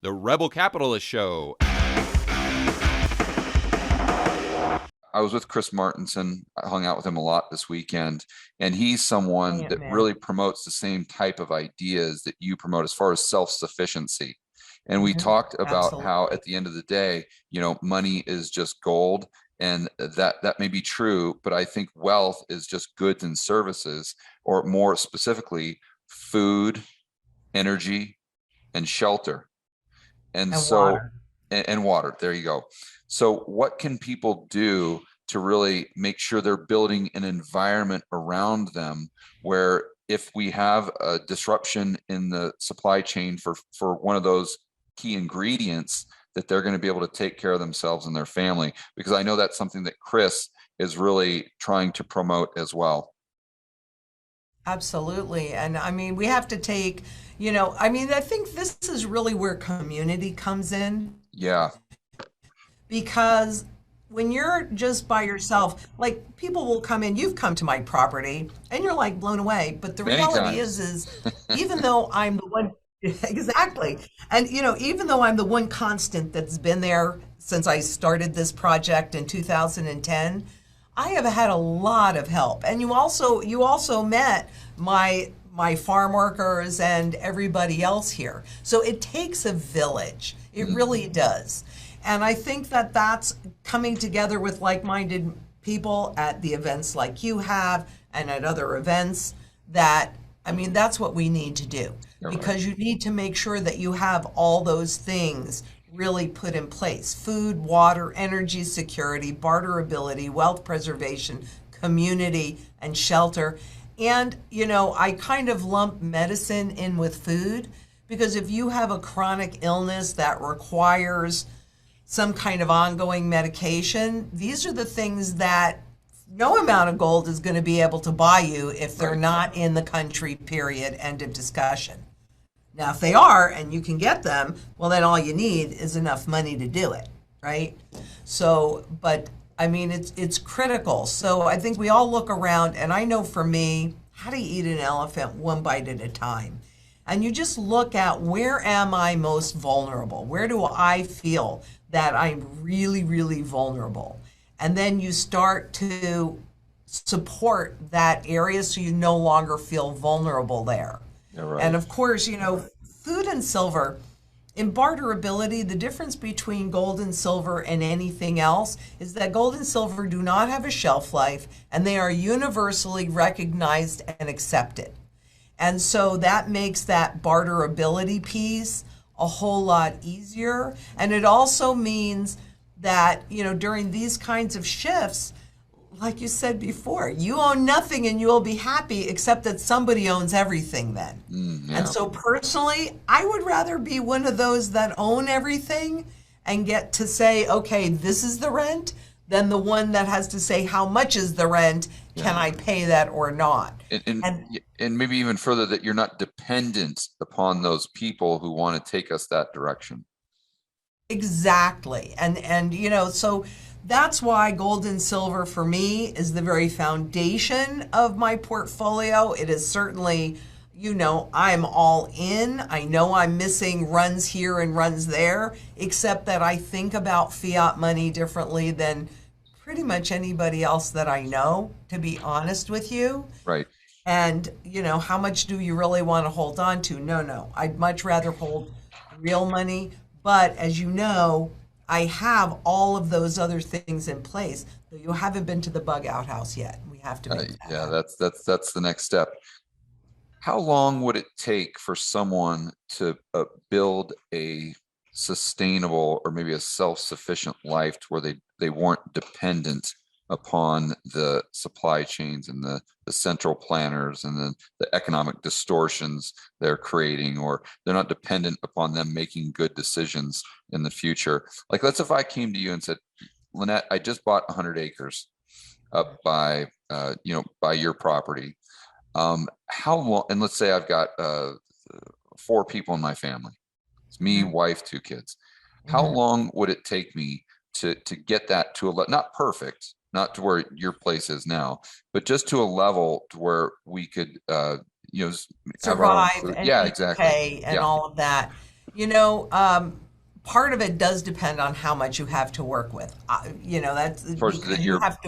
The Rebel Capitalist Show. I was with Chris Martinson. I hung out with him a lot this weekend, and he's someone Brilliant, that man. really promotes the same type of ideas that you promote as far as self-sufficiency. And we Mhm. talked about how Absolutely. at the end of the day, money is just gold, and that may be true, but I think wealth is just goods and services, or more specifically, food, energy, and shelter. And And so, water. and water, there you go. So what can people do to really make sure they're building an environment around them where if we have a disruption in the supply chain for one of those key ingredients, that they're going to be able to take care of themselves and their family? Because I know that's something that Chris is really trying to promote as well. Absolutely. And I mean, we have to take, I think this is really where community comes in, Yeah, because when you're just by yourself, like people will come in, you've come to my property and you're like blown away. But the many reality times. is even though I'm the one, exactly. And, even though I'm the one constant that's been there since I started this project in 2010, I have had a lot of help. And you also met my farm workers and everybody else here. So it takes a village. It Mhm. really does. And I think that that's coming together with like-minded people at the events like you have and at other events that, I mean, that's what we need to do, You're right. because you need to make sure that you have all those things really put in place: food, water, energy security, barterability, wealth preservation, community, and shelter. And, I kind of lump medicine in with food, because if you have a chronic illness that requires some kind of ongoing medication, these are the things that no amount of gold is going to be able to buy you if they're Right. not in the country, period, end of discussion. Now, if they are and you can get them, well, then all you need is enough money to do it, right? So, but I mean, it's critical. So I think we all look around, and I know for me, how to eat an elephant one bite at a time. And you just look at, where am I most vulnerable? Where do I feel that I'm really, really vulnerable? And then you start to support that area so you no longer feel vulnerable there. You're And right. of course, food and silver, in barterability, the difference between gold and silver and anything else is that gold and silver do not have a shelf life, and they are universally recognized and accepted. And so that makes that barterability piece a whole lot easier. And it also means that, during these kinds of shifts, like you said before, you own nothing and you will be happy, except that somebody owns everything then. And Yeah. so personally, I would rather be one of those that own everything and get to say, okay, this is the rent, than the one that has to say, how much is the rent? Yeah. Can I pay that or not? and, and And and maybe even further, that you're not dependent upon those people who want to take us that direction. exactly. And so that's why gold and silver for me is the very foundation of my portfolio. It is certainly, I'm all in. I know I'm missing runs here and runs there, except that I think about fiat money differently than pretty much anybody else that I know, to be honest with you. Right. And, how much do you really want to hold on to? No, no. I'd much rather hold real money. But as you know, I have all of those other things in place. Though you haven't been to the bug outhouse yet. We have to make that Yeah, happen. that's the next step. How long would it take for someone to build a sustainable, or maybe a self-sufficient life, to where they weren't dependent upon the supply chains and the central planners and the economic distortions they're creating, or they're not dependent upon them making good decisions in the future? Like, let's, if I came to you and said, Lynette, I just bought 100 acres up by your property. How long, and let's say I've got four people in my family. It's me, Hmm. wife, two kids. How Hmm. long would it take me to get that to not perfect, not to where your place is now, but just to a level to where we could you know have our own Survive food? and Yeah, be exactly. okay and Yeah. all of that. You know, part of it does depend on how much you have to work with. You know, that's First, that because your you have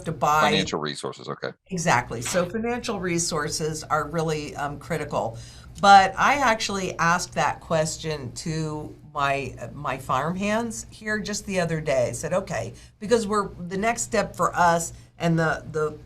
to buy. financial resources. Okay. Exactly. So financial resources are really critical. But I actually asked that question to my farm hands here just the other day. I said, okay, because we're the next step for us and the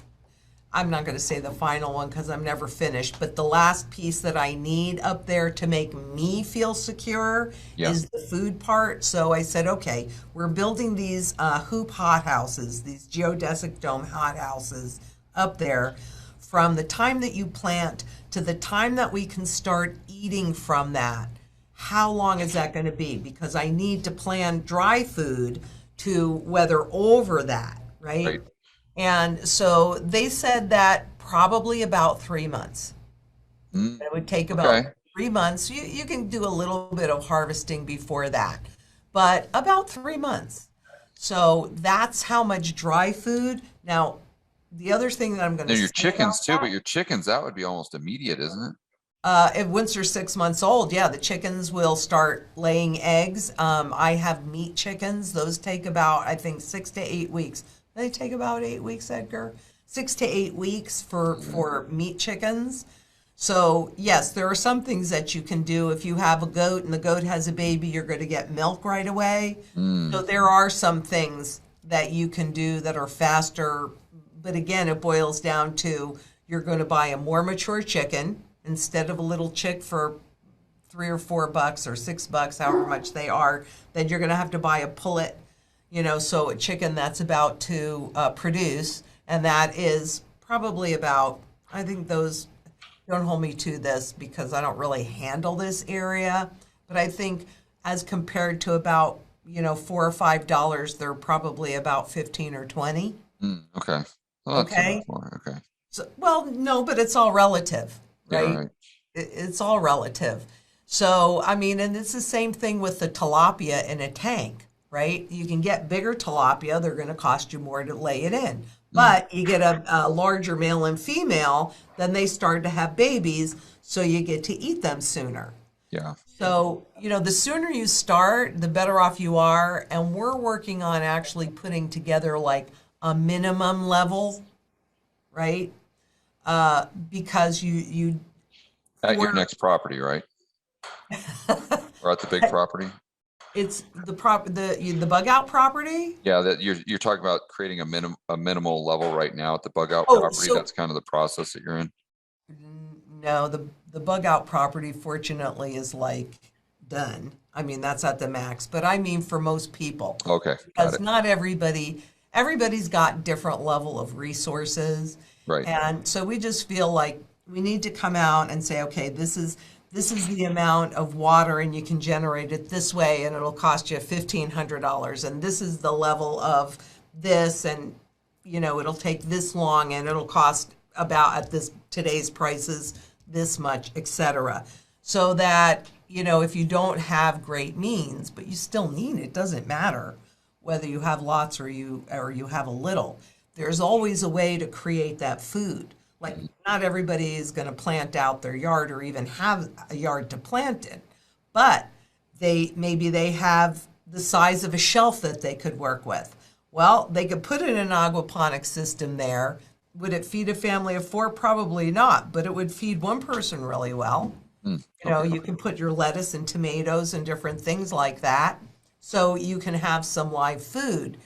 I'm not going to say the final one because I'm never finished, but the last piece that I need up there to make me feel secure Yeah. is the food part. So I said, okay, we're building these hoop hothouses, these geodesic dome hothouses up there. From the time that you plant to the time that we can start eating from that, how long is that going to be? Because I need to plan dry food to weather over that, right? Right. And so they said that probably about 3 months. Mm, It would take about okay. 3 months. You can do a little bit of harvesting before that, but about 3 months. So that's how much dry food. Now, the other thing that I'm going Now to your say about chickens too, but that, your chickens, that would be almost immediate, isn't it? if once they're 6 months old, yeah, the chickens will start laying eggs. I have meat chickens. Those take about, I think, 6 to 8 weeks. They take about 8 weeks, Edgar. 6 to 8 weeks for meat chickens. So yes, there are some things that you can do. If you have a goat and the goat has a baby, you're going to get milk right away. So Mm, there are some things that you can do that are faster. But again, it boils down to you're going to buy a more mature chicken instead of a little chick for $3 or $4 or $6, however much they are. Then you're going to have to buy a pullet, so a chicken that's about to produce, and that is probably about. I think those don't hold me to this because I don't really handle this area, but I think as compared to about $4 or $5, they're probably about 15 or 20. okay. Well, not too much Okay. more. Okay. So, well, no, but it's all relative, Yeah, right? right. It's all relative. So, I mean, and it's the same thing with the tilapia in a tank, right? You can get bigger tilapia, they're going to cost you more to lay it in. Mm, But you get a larger male and female, then they start to have babies, so you get to eat them sooner. yeah. So, the sooner you start, the better off you are. And we're working on actually putting together like a minimum level, right? Because you At your for next property, right? Or at the big property? it's the bug out property. Yeah, that you're talking about creating a minimal level right now at the bug out Oh, property. so That's kind of the process that you're in. no, the bug out property fortunately is like done. I mean, that's at the max, but I mean for most people, Okay, got because it. not everybody's got different level of resources, Right. and so we just feel like we need to come out and say, okay, this is the amount of water, and you can generate it this way, and it'll cost you $1,500, and this is the level of this, and it'll take this long, and it'll cost about at this today's prices this much, etc. So that if you don't have great means, but you still need it, doesn't matter whether you have lots or you have a little. There's always a way to create that food. Like not everybody is going to plant out their yard or even have a yard to plant in, but maybe they have the size of a shelf that they could work with. Well, they could put in an aquaponic system there. Would it feed a family of four? Probably not, but it would feed one person really well. Mm, You okay. can put your lettuce and tomatoes and different things like that. So you can have some live food.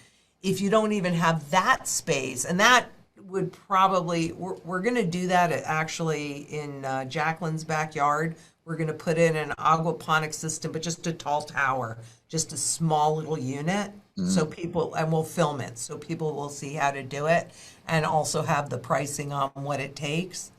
If you don't even have that space, and that would probably, we're going to do that actually in Jacqueline's backyard. We're going to put in an aquaponic system, but just a tall tower, just a small little unit. So Mm, people, and we'll film it so people will see how to do it and also have the pricing on what it takes.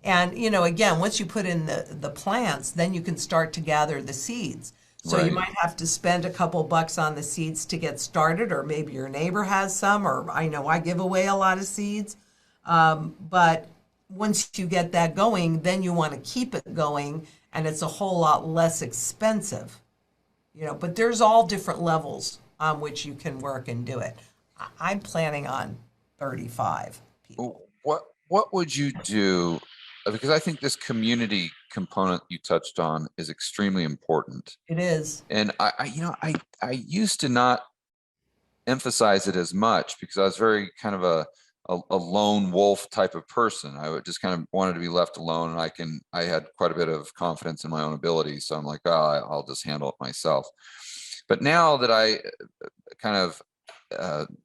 And, again, once you put in the plants, then you can start to gather the seeds. So you right. might have to spend a couple bucks on the seeds to get started, or maybe your neighbor has some, or I know I give away a lot of seeds. But once you get that going, then you want to keep it going, and it's a whole lot less expensive. But there's all different levels on which you can work and do it. I'm planning on 35 people. What would you do? Because I think this community component you touched on is extremely important. It is. And I used to not emphasize it as much because I was very kind of a lone wolf type of person. I would just kind of wanted to be left alone, and I had quite a bit of confidence in my own abilities. So I'm like, oh, I'll just handle it myself. But now that I kind of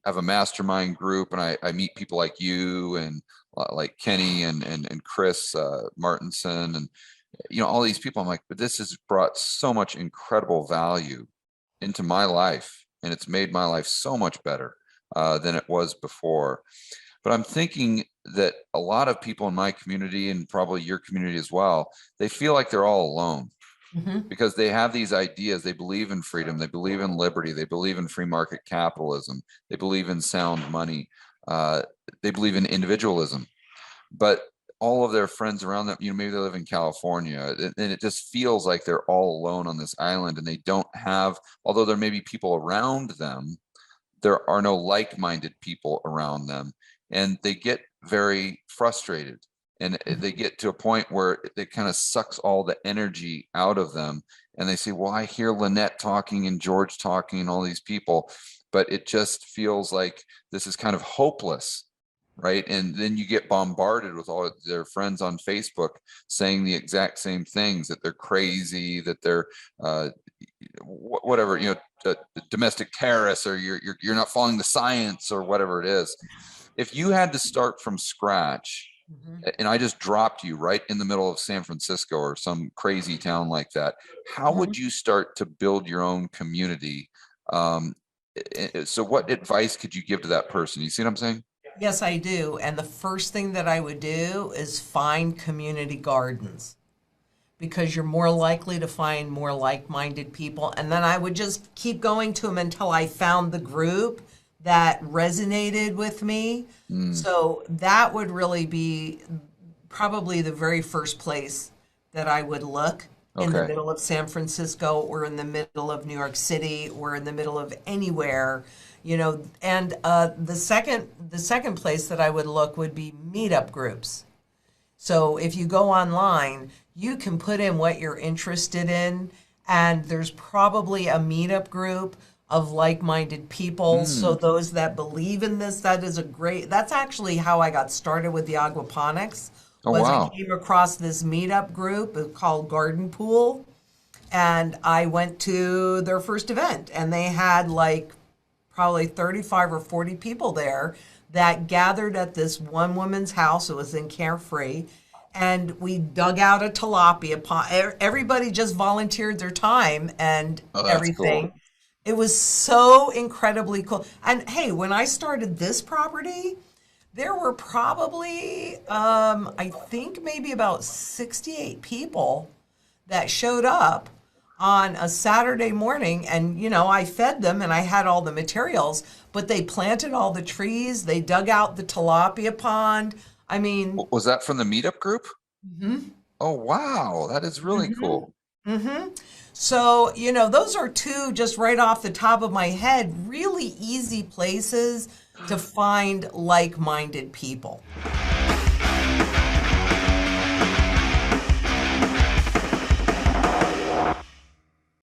have a mastermind group, and I meet people like you and like Kenny and Chris Martinson, and all these people, I'm like, but this has brought so much incredible value into my life, and it's made my life so much better than it was before. But I'm thinking that a lot of people in my community, and probably your community as well, they feel like they're all alone. Because they have these ideas. They believe in freedom. They believe in liberty. They believe in free market capitalism. They believe in sound money. They believe in individualism. But all of their friends around them, maybe they live in California, and it just feels like they're all alone on this island, and they don't have, although there may be people around them, there are no like-minded people around them, and they get very frustrated. And they get to a point where it kind of sucks all the energy out of them. And they say, well, I hear Lynette talking and George talking and all these people, but it just feels like this is kind of hopeless, right? And then you get bombarded with all their friends on Facebook saying the exact same things, that they're crazy, that they're whatever, domestic terrorists, or you're not following the science, or whatever it is. If you had to start from scratch, and I just dropped you right in the middle of San Francisco or some crazy town like that, how would you start to build your own community? So what advice could you give to that person? You see what I'm saying? Yes, I do. And the first thing that I would do is find community gardens, because you're more likely to find more like-minded people. And then I would just keep going to them until I found the group that resonated with me. So that would really be probably the very first place that I would look, in the middle of San Francisco, or in the middle of New York City, or in the middle of anywhere, And the second place that I would look would be meetup groups. So if you go online, you can put in what you're interested in, and there's probably a meetup group of like-minded people. So those that believe in this, that's actually how I got started with the aquaponics. I came across this meetup group called Garden Pool, and I went to their first event, and they had like probably 35 or 40 people there that gathered at this one woman's house. It was in Carefree, and we dug out a tilapia pond. Everybody just volunteered their time and everything. Cool. It was so incredibly cool. And hey, when I started this property, there were probably, I think maybe about 68 people that showed up on a Saturday morning. And, I fed them and I had all the materials, but they planted all the trees. They dug out the tilapia pond. I mean. Was that from the meetup group? Oh, wow. That is really cool. So, those are two, just right off the top of my head, really easy places to find like-minded people.